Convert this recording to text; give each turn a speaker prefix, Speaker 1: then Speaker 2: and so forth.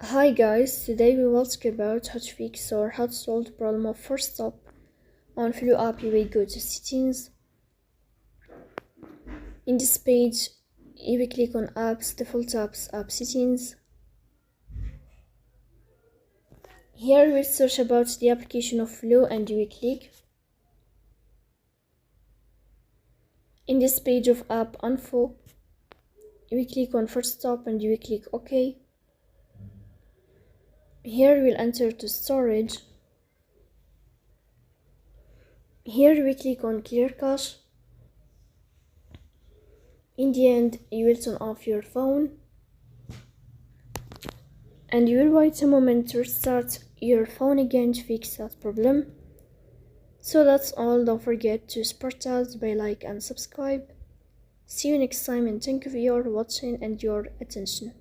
Speaker 1: Hi guys, today we will talk about how to fix or how to solve the problem of Forcestop. On Flu app, you will go to settings. In this page, you will click on apps, default apps, app settings. Here you will search about the application of Flu and you will click. In this page of app info, you will click on Forcestop and you will click OK. Here you will enter to storage. Here you will click on clear cache. In the end, you will turn off your phone and you will wait a moment to restart your phone again to fix that problem. So that's all. Don't forget to support us by like and subscribe. See you next time and thank you for your watching and your attention.